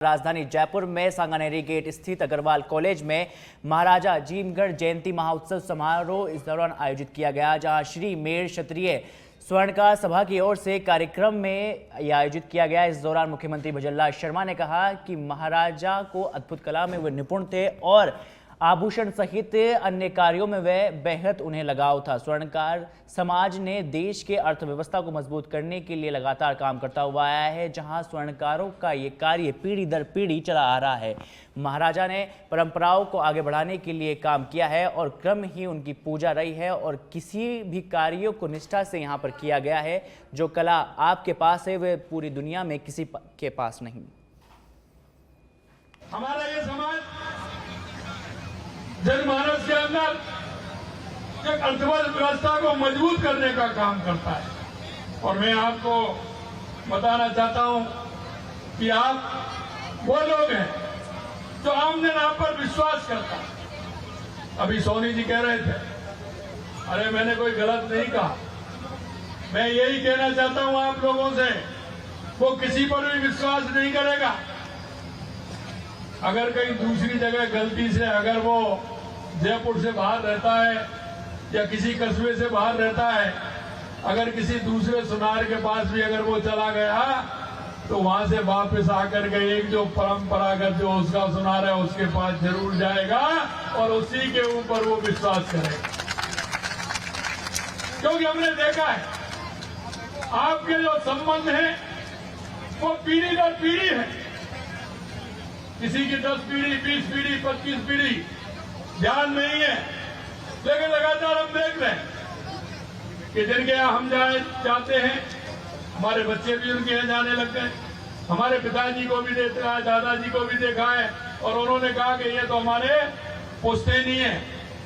राजधानी जयपुर में सांगानेरी गेट स्थित अग्रवाल कॉलेज में महाराजा अजीमगढ़ जयंती महोत्सव समारोह इस दौरान आयोजित किया गया, जहां श्री मेर क्षत्रिय स्वर्णकार सभा की ओर से कार्यक्रम में यह आयोजित किया गया। इस दौरान मुख्यमंत्री भजनलाल शर्मा ने कहा कि महाराजा को अद्भुत कला में वे निपुण थे और आभूषण सहित अन्य कार्यों में वह बेहद उन्हें लगाव था। स्वर्णकार समाज ने देश के अर्थव्यवस्था को मजबूत करने के लिए लगातार काम करता हुआ आया है, जहां स्वर्णकारों का ये कार्य पीढ़ी दर पीढ़ी चला आ रहा है। महाराजा ने परंपराओं को आगे बढ़ाने के लिए काम किया है और क्रम ही उनकी पूजा रही है और किसी भी कार्यों को निष्ठा से यहाँ पर किया गया है। जो कला आपके पास है वह पूरी दुनिया में किसी के पास नहीं। हमारा ये समाज जनमानस के अंदर एक अर्थव्यवस्था को मजबूत करने का काम करता है और मैं आपको बताना चाहता हूं कि आप वो लोग हैं जो आमने नाम पर विश्वास करता है। अभी सोनी जी कह रहे थे, अरे मैंने कोई गलत नहीं कहा। मैं यही कहना चाहता हूं आप लोगों से, वो किसी पर भी विश्वास नहीं करेगा। अगर कहीं दूसरी जगह गलती से अगर वो जयपुर से बाहर रहता है या किसी कस्बे से बाहर रहता है, अगर किसी दूसरे सुनार के पास भी अगर वो चला गया तो वहां से वापस आकर के एक जो परंपरागत जो उसका सुनार है उसके पास जरूर जाएगा और उसी के ऊपर वो विश्वास करेगा। क्योंकि हमने देखा है आपके जो संबंध है वो पीढ़ी दर पीढ़ी है। किसी की 10 पीढ़ी, 20 पीढ़ी, 25 पीढ़ी ध्यान नहीं है, लेकिन लगातार हम देख रहे हैं कि जिनके यहाँ हम जाते हैं हमारे बच्चे भी उनके यहाँ जाने लग गए। हमारे पिताजी को भी देखा है, दादाजी को भी देखा है और उन्होंने कहा कि ये तो हमारे पुश्तैनी है।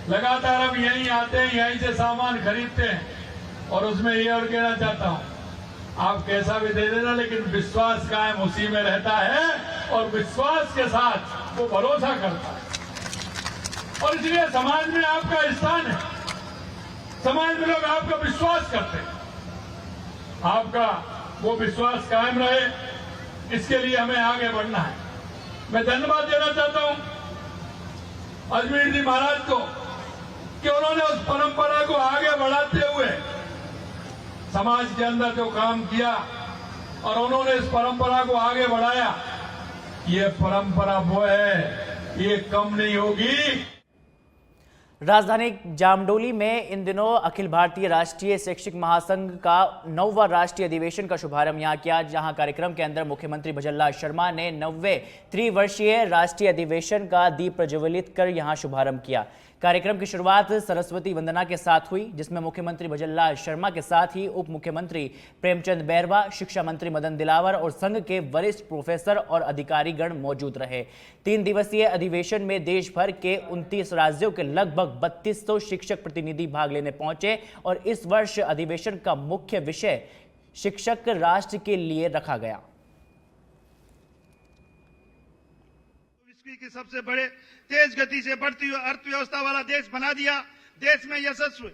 लगातार हम यहीं आते हैं, यहीं से सामान खरीदते हैं। और उसमें ये और कहना चाहता हूँ, आप कैसा भी दे देना लेकिन विश्वास कायम उसी में रहता है और विश्वास के साथ वो भरोसा करता है। और इसलिए समाज में आपका स्थान है, समाज में लोग आपका विश्वास करते हैं। आपका वो विश्वास कायम रहे, इसके लिए हमें आगे बढ़ना है। मैं धन्यवाद देना चाहता हूं अजमेर जी महाराज को कि उन्होंने उस परंपरा को आगे बढ़ाते हुए समाज के अंदर जो काम किया और उन्होंने इस परंपरा को आगे बढ़ाया। ये परंपरा वो है, ये कम नहीं होगी। राजधानी जामडोली में इन दिनों अखिल भारतीय राष्ट्रीय शैक्षिक महासंघ का 9वां राष्ट्रीय अधिवेशन का शुभारंभ यहां किया, जहां कार्यक्रम के अंदर मुख्यमंत्री भजनलाल शर्मा ने 9वें त्रिवर्षीय राष्ट्रीय अधिवेशन का दीप प्रज्वलित कर यहां शुभारंभ किया। कार्यक्रम की शुरुआत सरस्वती वंदना के साथ हुई, जिसमें मुख्यमंत्री भजनलाल शर्मा के साथ ही उप मुख्यमंत्री प्रेमचंद बैरवा, शिक्षा मंत्री मदन दिलावर और संघ के वरिष्ठ प्रोफेसर और अधिकारीगण मौजूद रहे। 3 दिवसीय अधिवेशन में देश भर के 29 राज्यों के लगभग 3200 शिक्षक प्रतिनिधि भाग लेने पहुंचे और इस वर्ष अधिवेशन का मुख्य विषय शिक्षक राष्ट्र के लिए रखा गया। विश्व की सबसे बड़े तेज गति से बढ़ती हुई अर्थव्यवस्था वाला देश बना दिया। देश में यशस्वी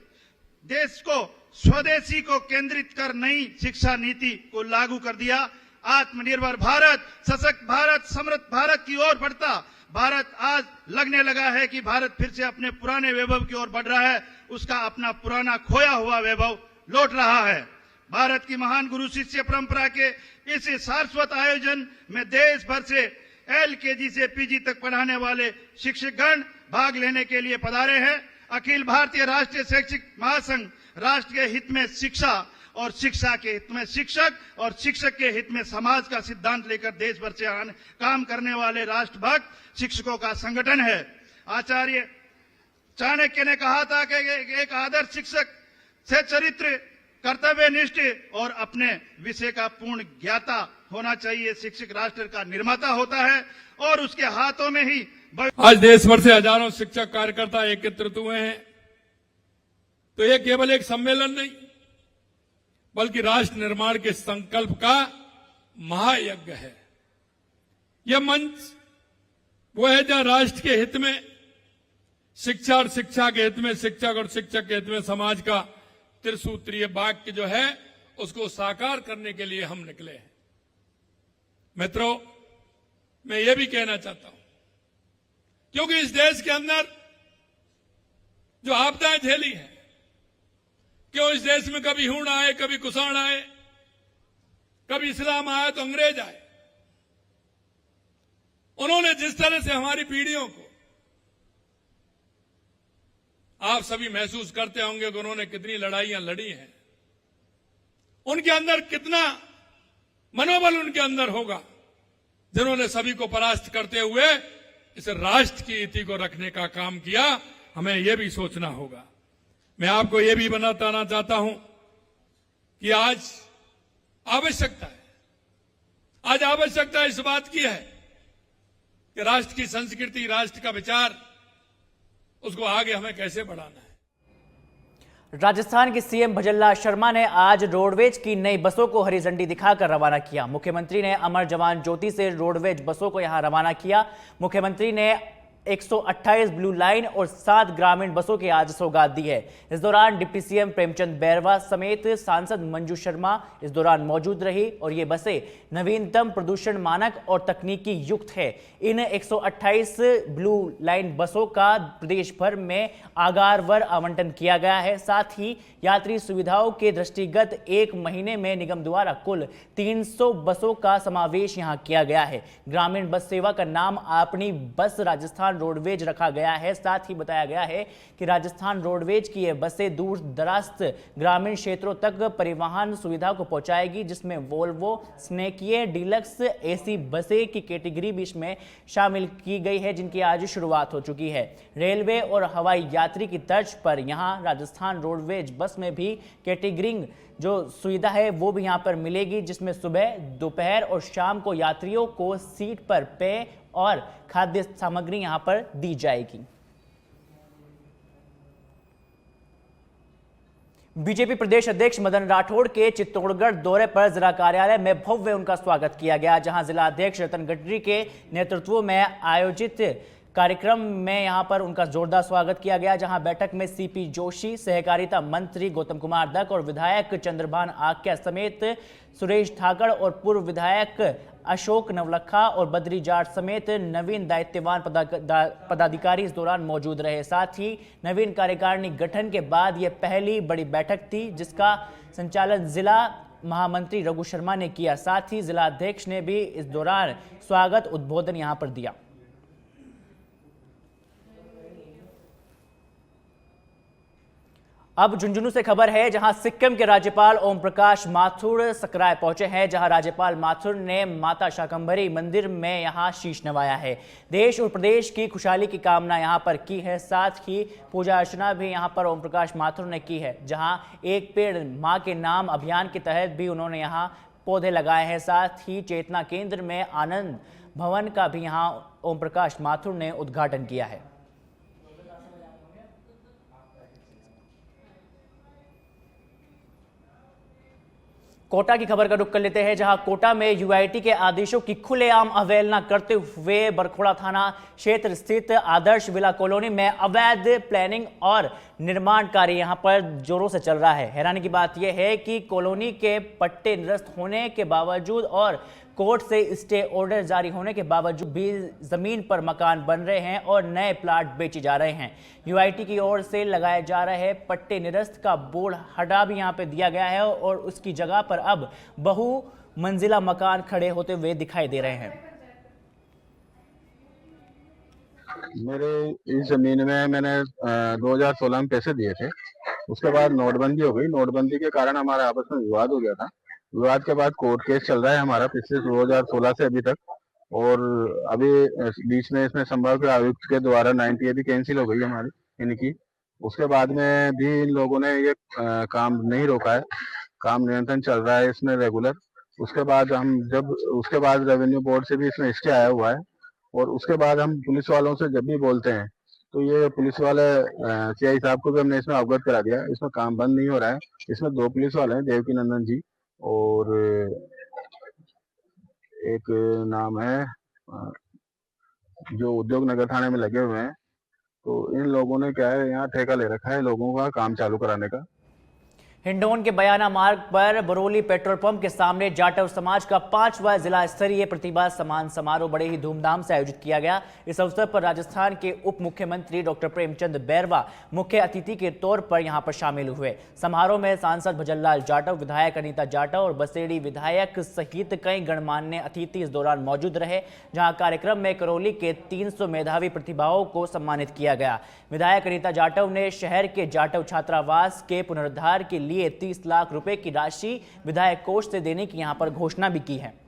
देश को स्वदेशी को केंद्रित कर नई शिक्षा नीति को लागू कर दिया। आत्मनिर्भर भारत, सशक्त भारत, समृद्ध भारत की ओर बढ़ता भारत आज लगने लगा है कि भारत फिर से अपने पुराने वैभव की ओर बढ़ रहा है। उसका अपना पुराना खोया हुआ वैभव लौट रहा है। भारत की महान गुरु शिष्य परंपरा के इस शाश्वत आयोजन में देश भर से LKG से PG तक पढ़ाने वाले शिक्षकगण भाग लेने के लिए पधारे हैं। अखिल भारतीय राष्ट्रीय शैक्षिक महासंघ राष्ट्र के हित में शिक्षा और शिक्षा के हित में शिक्षक और शिक्षक के हित में समाज का सिद्धांत लेकर देश भर से काम करने वाले राष्ट्रभक्त शिक्षकों का संगठन है। आचार्य चाणक्य ने कहा था कि एक आदर्श शिक्षक से चरित्र, कर्तव्यनिष्ठ और अपने विषय का पूर्ण ज्ञाता होना चाहिए। शिक्षक राष्ट्र का निर्माता होता है और उसके हाथों में ही आज देश भर से हजारों शिक्षक कार्यकर्ता एकत्रित हुए हैं। तो ये केवल एक सम्मेलन नहीं बल्कि राष्ट्र निर्माण के संकल्प का महायज्ञ है। यह मंच वो है जहां राष्ट्र के हित में शिक्षा और शिक्षा के हित में शिक्षक और शिक्षक के हित में समाज का त्रिसूत्रीय वाक्य जो है उसको साकार करने के लिए हम निकले हैं। मित्रों, मैं ये भी कहना चाहता हूं, क्योंकि इस देश के अंदर जो आपदाएं झेली हैं, क्यों इस देश में कभी हूण आए, कभी कुषाण आए, कभी इस्लाम आए तो अंग्रेज आए, उन्होंने जिस तरह से हमारी पीढ़ियों को, आप सभी महसूस करते होंगे कि उन्होंने कितनी लड़ाइयां लड़ी हैं, उनके अंदर कितना मनोबल उनके अंदर होगा, जिन्होंने सभी को परास्त करते हुए इस राष्ट्र की नीति को रखने का काम किया। हमें यह भी सोचना होगा। मैं आपको यह भी बताना चाहता हूं कि आज आवश्यकता इस बात की है कि राष्ट्र की संस्कृति, राष्ट्र का विचार, उसको आगे हमें कैसे बढ़ाना है। राजस्थान के सीएम भजनलाल शर्मा ने आज रोडवेज की नई बसों को हरी झंडी दिखाकर रवाना किया। मुख्यमंत्री ने अमर जवान ज्योति से रोडवेज बसों को यहां रवाना किया। मुख्यमंत्री ने 128 ब्लू लाइन और 7 ग्रामीण बसों की आज सौगात दी है। इस दौरान डिप्टी सीएम प्रेमचंद बैरवा समेत सांसद मंजू शर्मा इस दौरान मौजूद रही और ये बसें नवीनतम प्रदूषण मानक और तकनीकी युक्त है। इन 128 ब्लू लाइन बसों का प्रदेश भर में आगारवर आवंटन किया गया है। साथ ही यात्री सुविधाओं के दृष्टिगत 1 महीने में निगम द्वारा कुल 300 बसों का समावेश यहां किया गया है। ग्रामीण बस सेवा का नाम अपनी बस राजस्थान रोडवेज रखा गया है। साथ ही बताया गया है कि राजस्थान रोडवेज की ये बसें दूर दराज ग्रामीण क्षेत्रों तक परिवहन सुविधा को पहुंचाएगी, जिसमें वोल्वो स्नेकिये डीलक्स एसी बसें की कैटेगरी भी इसमें शामिल की गई है, जिनकी आज शुरुआत हो चुकी है। रेलवे और हवाई यात्री की तर्ज पर यहां राजस्थान रोडवेज बस में भी कैटेगरिंग जो सुविधा है वो भी यहां पर मिलेगी, जिसमें सुबह, दोपहर और शाम को यात्रियों को सीट पर पेय और खाद्य सामग्री यहां पर दी जाएगी। बीजेपी प्रदेश अध्यक्ष मदन राठौड़ के चित्तौड़गढ़ दौरे पर जिला कार्यालय में भव्य उनका स्वागत किया गया, जहां जिला अध्यक्ष रतन गडकरी के नेतृत्व में आयोजित कार्यक्रम में यहां पर उनका जोरदार स्वागत किया गया, जहां बैठक में सीपी जोशी, सहकारिता मंत्री गौतम कुमार दत्त और विधायक चंद्रभान आक्या समेत सुरेश ठाकर और पूर्व विधायक अशोक नवलखा और बद्री जाट समेत नवीन दायित्ववान पदाधिकारी इस दौरान मौजूद रहे। साथ ही नवीन कार्यकारिणी गठन के बाद यह पहली बड़ी बैठक थी, जिसका संचालन जिला महामंत्री रघु शर्मा ने किया। साथ ही जिला अध्यक्ष ने भी इस दौरान स्वागत उद्बोधन यहां पर दिया। अब झुंझुनू से खबर है, जहां सिक्किम के राज्यपाल ओम प्रकाश माथुर सकराय पहुंचे हैं, जहां राज्यपाल माथुर ने माता शाकंभरी मंदिर में यहां शीश नवाया है। देश और प्रदेश की खुशहाली की कामना यहां पर की है। साथ ही पूजा अर्चना भी यहां पर ओम प्रकाश माथुर ने की है, जहां एक पेड़ मां के नाम अभियान के तहत भी उन्होंने यहां पौधे लगाए हैं। साथ ही चेतना केंद्र में आनंद भवन का भी यहां ओम प्रकाश माथुर ने उद्घाटन किया है। कोटा की खबर का रुख कर लेते हैं, जहां कोटा में यूआईटी के आदेशों की खुलेआम अवहेलना करते हुए बरखोड़ा थाना क्षेत्र स्थित आदर्श विला कॉलोनी में अवैध प्लानिंग और निर्माण कार्य यहां पर जोरों से चल रहा है। हैरानी की बात यह है कि कॉलोनी के पट्टे निरस्त होने के बावजूद और कोर्ट से स्टे ऑर्डर जारी होने के बावजूद भी जमीन पर मकान बन रहे हैं और नए प्लाट बेचे जा रहे हैं। यूआईटी की ओर से लगाए जा रहे पट्टे निरस्त का बोर्ड हटा भी यहां पे दिया गया है और उसकी जगह पर अब बहु मंजिला मकान खड़े होते हुए दिखाई दे रहे हैं। मेरे इस जमीन में मैंने 2016 में पैसे दिए थे। उसके बाद नोटबंदी हो गई। नोटबंदी के कारण हमारा आपस में विवाद हो गया था। विवाद के बाद कोर्ट केस चल रहा है हमारा पिछले 2016 से अभी तक, और अभी बीच में इसमें संभाग के आयुक्त के द्वारा 90 भी कैंसिल हो गई हमारी इनकी। उसके बाद में भी इन लोगों ने ये काम नहीं रोका है, काम निरंतर चल रहा है इसमें रेगुलर। उसके बाद रेवेन्यू बोर्ड से भी इसमें स्टे आया हुआ है, और उसके बाद हम पुलिस वालों से जब भी बोलते हैं तो ये पुलिस वाले सीआई साहब को भी हमने इसमें अवगत करा दिया, इसमें काम बंद नहीं हो रहा है। इसमें 2 पुलिस वाले हैं, देवकी नंदन जी और एक नाम है जो उद्योग नगर थाने में लगे हुए हैं। तो इन लोगों ने क्या है, यहाँ ठेका ले रखा है लोगों का काम चालू कराने का। हिंडौन के बयाना मार्ग पर बरौली पेट्रोल पंप के सामने जाटव समाज का 5वां जिला स्तरीय प्रतिभा सम्मान समारोह बड़े ही धूमधाम से आयोजित किया गया। इस अवसर पर राजस्थान के उप मुख्यमंत्री डॉक्टर प्रेमचंद बैरवा मुख्य अतिथि के तौर पर यहां पर शामिल हुए। समारोह में सांसद भजनलाल जाटव, विधायक अनीता जाटव और बसेड़ी विधायक सहित कई गणमान्य अतिथि इस दौरान मौजूद रहे। जहां कार्यक्रम में करौली के 300 मेधावी प्रतिभाओं को सम्मानित किया गया। विधायक अनीता जाटव ने शहर के जाटव छात्रावास के पुनरुद्धार के लिए 30 लाख रुपए की राशि विधायक कोष से देने की यहां पर घोषणा भी की है।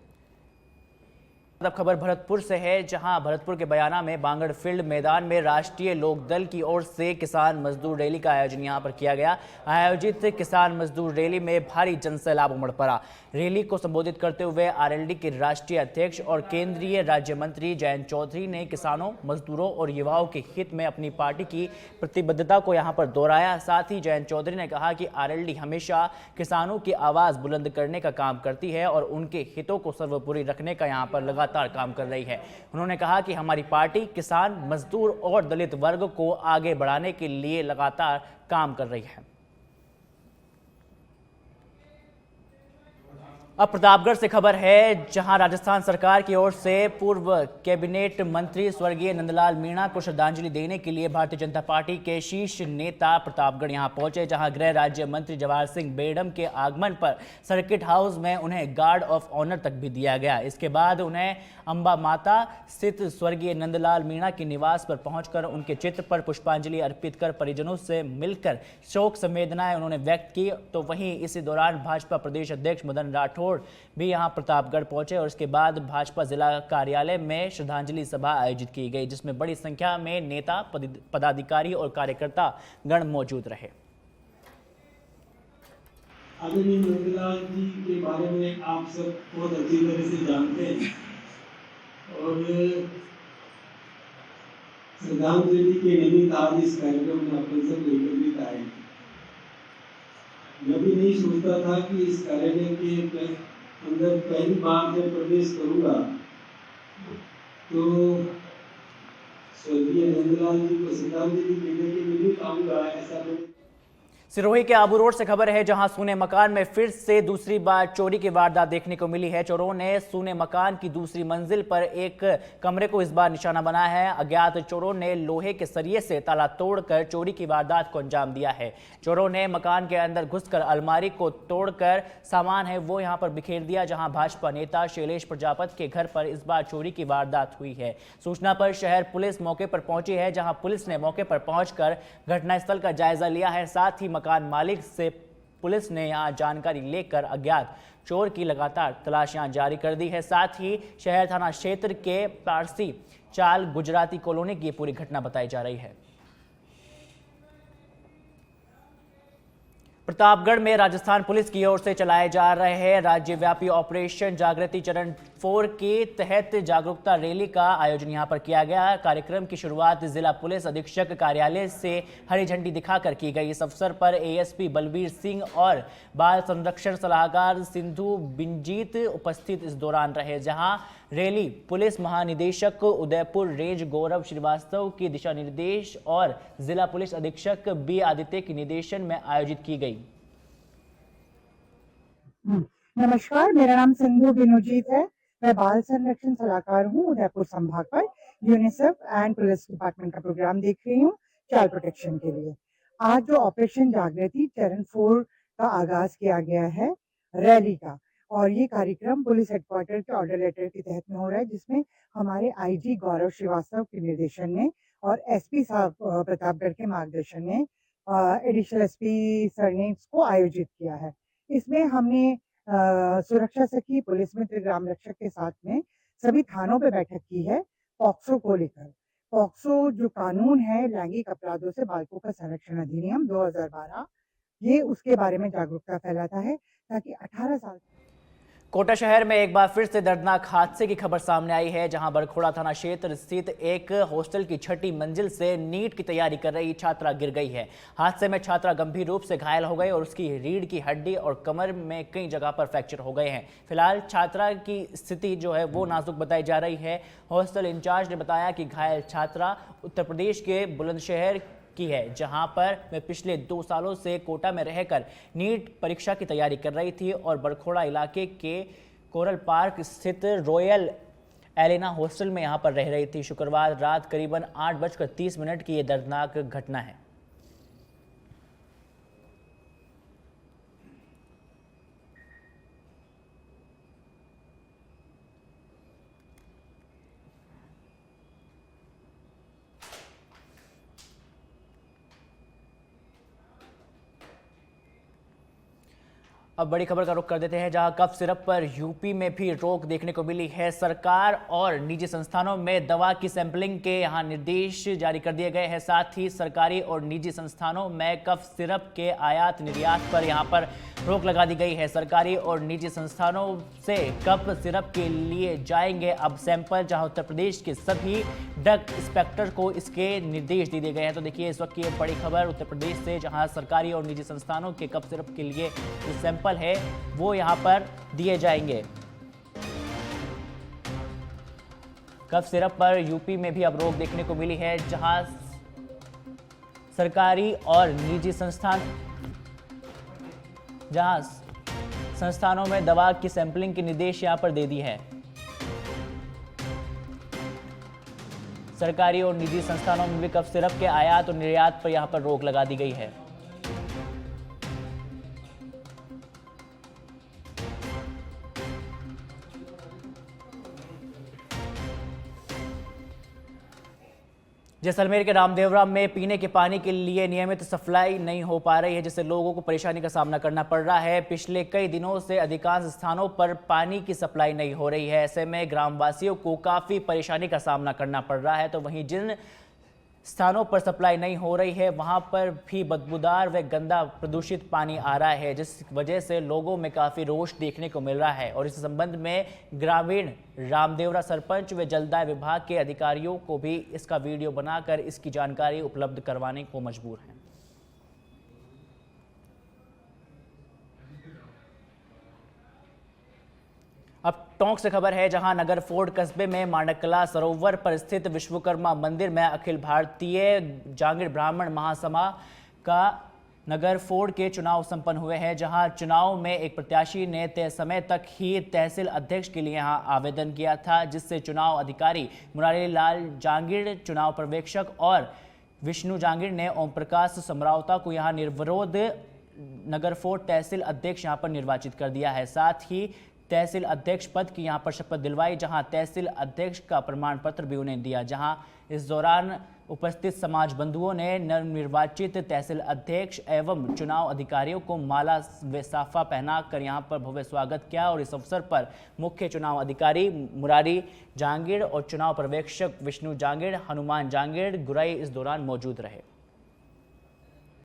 अब खबर भरतपुर से है, जहां भरतपुर के बयाना में बांगड़ फील्ड मैदान में राष्ट्रीय लोक दल की ओर से किसान मजदूर रैली का आयोजन यहां पर किया गया। आयोजित किसान मजदूर रैली में भारी जनसैलाब उमड़ पड़ा। रैली को संबोधित करते हुए आरएलडी के राष्ट्रीय अध्यक्ष और केंद्रीय राज्य मंत्री जयंत चौधरी ने किसानों, मजदूरों और युवाओं के हित में अपनी पार्टी की प्रतिबद्धता को यहां पर दोहराया। साथ ही जयंत चौधरी ने कहा कि आरएलडी हमेशा किसानों की आवाज बुलंद करने का काम करती है और उनके हितों को सर्वोपरि रखने का यहां पर लगातार काम कर रही है। उन्होंने कहा कि हमारी पार्टी किसान, मजदूर और दलित वर्ग को आगे बढ़ाने के लिए लगातार काम कर रही है। अब प्रतापगढ़ से खबर है, जहां राजस्थान सरकार की ओर से पूर्व कैबिनेट मंत्री स्वर्गीय नंदलाल मीणा को श्रद्धांजलि देने के लिए भारतीय जनता पार्टी के शीर्ष नेता प्रतापगढ़ यहां पहुंचे। जहां गृह राज्य मंत्री जवाहर सिंह बेड़म के आगमन पर सर्किट हाउस में उन्हें गार्ड ऑफ ऑनर तक भी दिया गया। इसके बाद उन्हें अंबा माता स्थित स्वर्गीय नंदलाल मीणा के निवास पर पहुंचकर उनके चित्र पर पुष्पांजलि अर्पित कर परिजनों से मिलकर शोक संवेदनाएं उन्होंने व्यक्त की। तो वहीं इसी दौरान भाजपा प्रदेश अध्यक्ष मदन राठौड़ भी यहां प्रतापगढ़ पहुंचे और उसके बाद भाजपा जिला कार्यालय में श्रद्धांजलि सभा आयोजित की गई, जिसमें बड़ी संख्या में नेता, पदाधिकारी और कार्यकर्ता गण मौजूद रहे। आदरणीय नंदलाल जी के बारे में आप सब बहुत अच्छी तरह से जानते हैं और श्रद्धांजलि के निमित्त आज इस कार्यक्रम में अपन सब एकत्रित आए। मैं भी नहीं सोचता था कि इस कार्यालय के अंदर पहली बार जब प्रवेश करूंगा तो स्वर्गीय नंदलाल जी को श्रद्धांजलि देने के निमित्त आऊंगा, ऐसा मैं। सिरोही के आबू रोड से खबर है, जहां सूने मकान में फिर से दूसरी बार चोरी की वारदात देखने को मिली है। चोरों ने सूने मकान की दूसरी मंजिल पर एक कमरे को इस बार निशाना बनाया है। अज्ञात चोरों ने लोहे के सरिये से ताला तोड़कर चोरी की वारदात को अंजाम दिया है। चोरों ने मकान के अंदर घुसकर अलमारी को तोड़कर सामान है वो यहां पर बिखेर दिया। जहां भाजपा नेता शैलेश प्रजापति के घर पर इस बार चोरी की वारदात हुई है। सूचना पर शहर पुलिस मौके पर पहुंची है, जहां पुलिस ने मौके पर पहुंचकर घटनास्थल का जायजा लिया है। साथ ही मकान मालिक से पुलिस ने यहां जानकारी लेकर अज्ञात चोर की लगातार तलाशियां जारी कर दी है। साथ ही शहर थाना क्षेत्र के पारसी चाल गुजराती कॉलोनी की पूरी घटना बताई जा रही है। प्रतापगढ़ में राजस्थान पुलिस की ओर से चलाए जा रहे राज्यव्यापी ऑपरेशन जागृति चरण 4 के तहत जागरूकता रैली का आयोजन यहां पर किया गया। कार्यक्रम की शुरुआत जिला पुलिस अधीक्षक कार्यालय से हरी झंडी दिखाकर की गई। इस अवसर पर एएसपी बलबीर सिंह और बाल संरक्षण सलाहकार सिंधु बिंजीत उपस्थित इस दौरान रहे। जहां रैली पुलिस महानिदेशक उदयपुर रेंज गौरव श्रीवास्तव के दिशा निर्देश और जिला पुलिस अधीक्षक बी आदित्य के निर्देशन में आयोजित की गई। नमस्कार, मेरा नाम सिंधु बिनोजीत है। मैं बाल संरक्षण सलाहकार हूँ उदयपुर संभाग पर। यूनिसेफ एंड पुलिस डिपार्टमेंट का प्रोग्राम देख रही हूँ चाइल्ड प्रोटेक्शन के लिए। आज जो ऑपरेशन जागृति चरण 4 का आगाज किया गया है रैली का, और ये कार्यक्रम पुलिस हेडक्वार्टर के ऑर्डर लेटर के तहत में हो रहा है, जिसमें हमारे आईजी गौरव श्रीवास्तव के निर्देशन में और एसपी साहब प्रतापगढ़ के मार्गदर्शन में एडिशनल एसपी सर ने इसको आयोजित किया है। इसमें हमने सुरक्षा सखी, पुलिस मित्र, ग्राम रक्षक के साथ में सभी थानों पे बैठक की है पॉक्सो को लेकर। पॉक्सो जो कानून है लैंगिक अपराधों से बालकों का संरक्षण अधिनियम 2012, ये उसके बारे में जागरूकता फैलाता है ताकि 18 साल। कोटा शहर में एक बार फिर से दर्दनाक हादसे की खबर सामने आई है, जहां बरखोड़ा थाना क्षेत्र स्थित एक हॉस्टल की 6ठी मंजिल से नीट की तैयारी कर रही छात्रा गिर गई है। हादसे में छात्रा गंभीर रूप से घायल हो गई और उसकी रीढ़ की हड्डी और कमर में कई जगह पर फ्रैक्चर हो गए हैं। फिलहाल छात्रा की स्थिति जो है वो नाजुक बताई जा रही है। हॉस्टल इंचार्ज ने बताया कि घायल छात्रा उत्तर प्रदेश के बुलंदशहर की है, जहां पर मैं पिछले 2 सालों से कोटा में रहकर नीट परीक्षा की तैयारी कर रही थी और बरखोड़ा इलाके के कोरल पार्क स्थित रॉयल एलेना हॉस्टल में यहां पर रह रही थी। शुक्रवार रात करीबन 8:30 की ये दर्दनाक घटना है। अब बड़ी खबर का रुख कर देते हैं, जहां कफ सिरप पर यूपी में भी रोक देखने को मिली है। सरकार और निजी संस्थानों में दवा की सैंपलिंग के यहां निर्देश जारी कर दिए गए हैं। साथ ही सरकारी और निजी संस्थानों में कफ सिरप के आयात निर्यात पर यहां पर रोक लगा दी गई है। सरकारी और निजी संस्थानों से कफ सिरप के लिए जाएंगे अब सैंपल, जहां उत्तर प्रदेश के सभी ड्रग इंस्पेक्टर को इसके निर्देश दे दिए गए हैं। तो देखिए इस वक्त की बड़ी खबर उत्तर प्रदेश से, जहां सरकारी और निजी संस्थानों के कफ सिरप के लिए जो सैंपल है वो यहां पर दिए जाएंगे। कफ सिरप पर यूपी में भी अब रोक देखने को मिली है, जहां सरकारी और निजी संस्थानों में दवा की सैंपलिंग के निर्देश यहां पर दे दी है। सरकारी और निजी संस्थानों में भी कफ सिरप के आयात और निर्यात पर यहां पर रोक लगा दी गई है। जैसलमेर के रामदेवरा में पीने के पानी के लिए नियमित सप्लाई नहीं हो पा रही है, जिससे लोगों को परेशानी का सामना करना पड़ रहा है। पिछले कई दिनों से अधिकांश स्थानों पर पानी की सप्लाई नहीं हो रही है। ऐसे में ग्रामवासियों को काफ़ी परेशानी का सामना करना पड़ रहा है। तो वहीं जिन स्थानों पर सप्लाई नहीं हो रही है वहां पर भी बदबूदार व गंदा प्रदूषित पानी आ रहा है, जिस वजह से लोगों में काफ़ी रोष देखने को मिल रहा है। और इस संबंध में ग्रामीण रामदेवरा सरपंच व जलदाय विभाग के अधिकारियों को भी इसका वीडियो बनाकर इसकी जानकारी उपलब्ध करवाने को मजबूर हैं। अब टोंक से खबर है, जहां नगर फोर्ड कस्बे में माणककला सरोवर पर स्थित विश्वकर्मा मंदिर में अखिल भारतीय जांगीड़ ब्राह्मण महासभा का नगर फोर्ड के चुनाव संपन्न हुए हैं, जहां चुनाव में एक प्रत्याशी ने तय समय तक ही तहसील अध्यक्ष के लिए यहां आवेदन किया था, जिससे चुनाव अधिकारी मुरारी लाल जांगीड़, चुनाव पर्यवेक्षक और विष्णु जांगीड़ ने ओम प्रकाश समरावता को यहां निर्विरोध नगर फोर्ड तहसील अध्यक्ष यहां पर निर्वाचित कर दिया है। साथ ही तहसील अध्यक्ष पद की यहां पर शपथ दिलवाई, जहां तहसील अध्यक्ष का प्रमाण पत्र भी उन्हें दिया। जहां इस दौरान उपस्थित समाज बंधुओं ने नवनिर्वाचित तहसील अध्यक्ष एवं चुनाव अधिकारियों को माला व साफा पहनाकर यहां पर भव्य स्वागत किया। और इस अवसर पर मुख्य चुनाव अधिकारी मुरारी जांगीड़ और चुनाव पर्यवेक्षक विष्णु जांगीड़, हनुमान जांगीड़, गुराई इस दौरान मौजूद रहे।